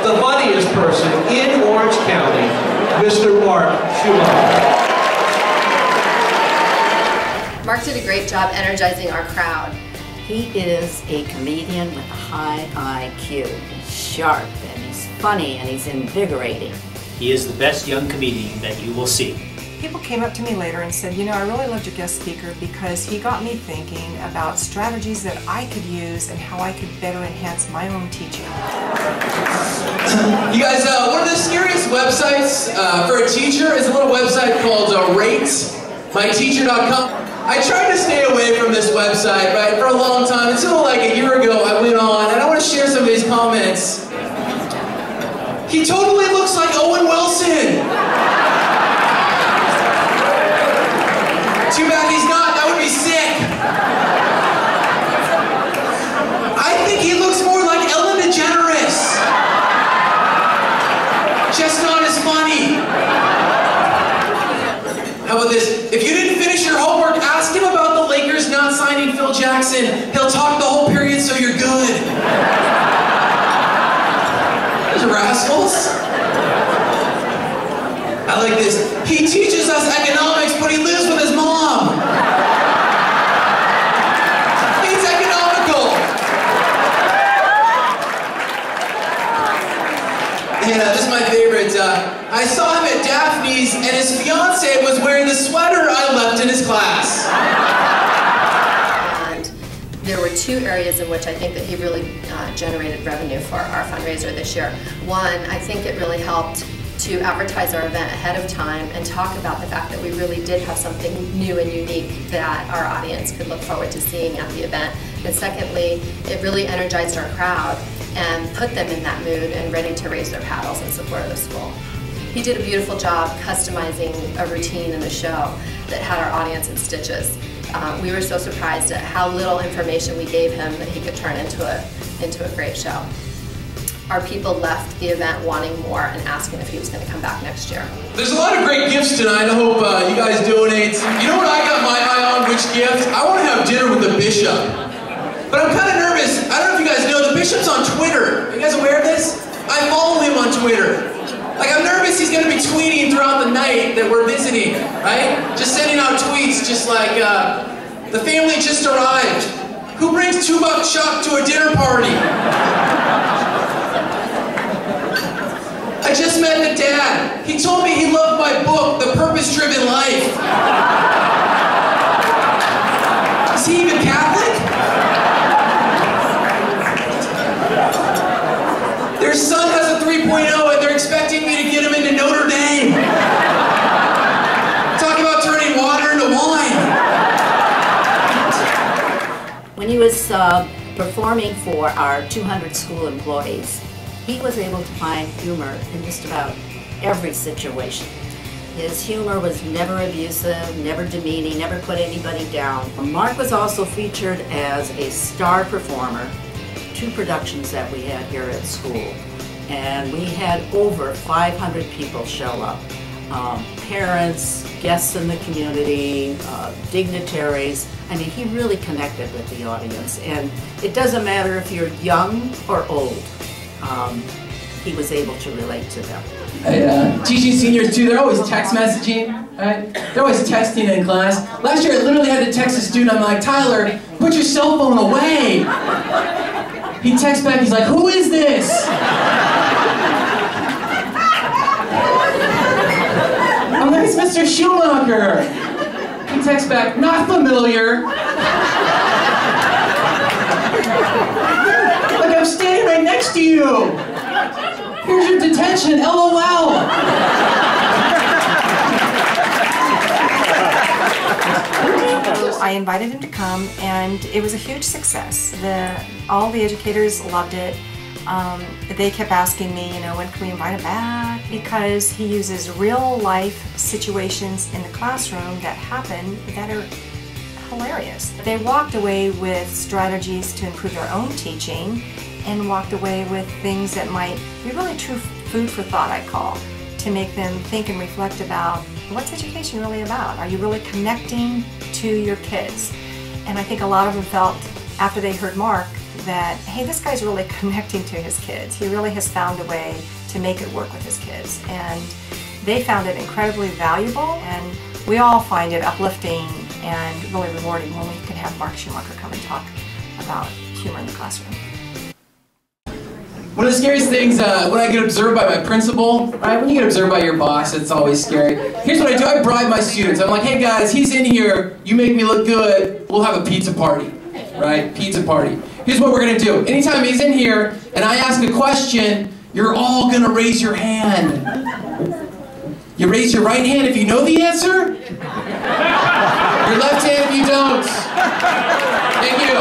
the funniest person in Orange County, Mr. Mark Schumacher. Mark did a great job energizing our crowd. He is a comedian with a high IQ. He's sharp and he's funny and he's invigorating. He is the best young comedian that you will see. People came up to me later and said, you know, I really loved your guest speaker because he got me thinking about strategies that I could use and how I could better enhance my own teaching. You guys, one of the scariest websites for a teacher is a little website called ratemyteacher.com. I tried to stay away from this website, right, for a long time, until like a year ago I went on, and I want to share some of his comments. He totally looks like Owen Wilson. Too bad he's not, that would be sick. I think he looks more like Ellen DeGeneres. Just not as funny. How about this? If you didn't finish your homework, ask him about the Lakers not signing Phil Jackson. He'll talk the whole period so you're good. Those rascals. I like this. He teaches us economics, but he lives with his mom. It's economical. And this is my favorite. I saw him at Daphne's, and his fiance was wearing the sweater I left in his class. And there were two areas in which I think that he really generated revenue for our fundraiser this year. One, I think it really helped to advertise our event ahead of time and talk about the fact that we really did have something new and unique that our audience could look forward to seeing at the event. And secondly, it really energized our crowd and put them in that mood and ready to raise their paddles in support of the school. He did a beautiful job customizing a routine in the show that had our audience in stitches. We were so surprised at how little information we gave him that he could turn into a great show. Our people left the event wanting more and asking if he was going to come back next year. There's a lot of great gifts tonight. I hope you guys donate. You know what I got my eye on? Which gift? I want to have dinner with the bishop. But I'm kind of nervous. I don't know if you guys know, the bishop's on Twitter. Are you guys aware of this? I follow him on Twitter. Like, I'm nervous he's going to be tweeting throughout the night that we're visiting, right? Just sending out tweets just like, the family just arrived. Who brings $2 Chuck to a dinner party? I just met the dad. He told me he loved my book, The Purpose-Driven Life. Is he even Catholic? Their son has a 3.0 and they're expecting me to get him into Notre Dame. Talk about turning water into wine. When he was performing for our 200 school employees, he was able to find humor in just about every situation. His humor was never abusive, never demeaning, never put anybody down. Mark was also featured as a star performer, 2 productions that we had here at school. And we had over 500 people show up. Parents, guests in the community, dignitaries. I mean, he really connected with the audience. And it doesn't matter if you're young or old. He was able to relate to them. Teaching seniors too, they're always text messaging, right? They're always texting in class. Last year I literally had to text a student, I'm like, Tyler, put your cell phone away. He texts back, he's like, who is this? I'm like, it's Mr. Schumacher. He texts back, not familiar. Like, I'm standing right next to you. Here's your detention, LOL. I invited him to come, and it was a huge success. All the educators loved it. They kept asking me, you know, when can we invite him back? Because he uses real life situations in the classroom that happen that are hilarious. They walked away with strategies to improve their own teaching and walked away with things that might be really true food for thought, I call, to make them think and reflect about what's education really about? Are you really connecting to your kids? And I think a lot of them felt, after they heard Mark, that, hey, this guy's really connecting to his kids. He really has found a way to make it work with his kids. And they found it incredibly valuable, and we all find it uplifting and really rewarding when we can have Mark Schumacher come and talk about humor in the classroom. One of the scariest things when I get observed by my principal, right? When you get observed by your boss, it's always scary. Here's what I do. I bribe my students. I'm like, hey guys, he's in here. You make me look good. We'll have a pizza party, right? Pizza party. Here's what we're going to do. Anytime he's in here and I ask a question, you're all going to raise your hand. You raise your right hand if you know the answer. Your left hand if you don't. Thank you.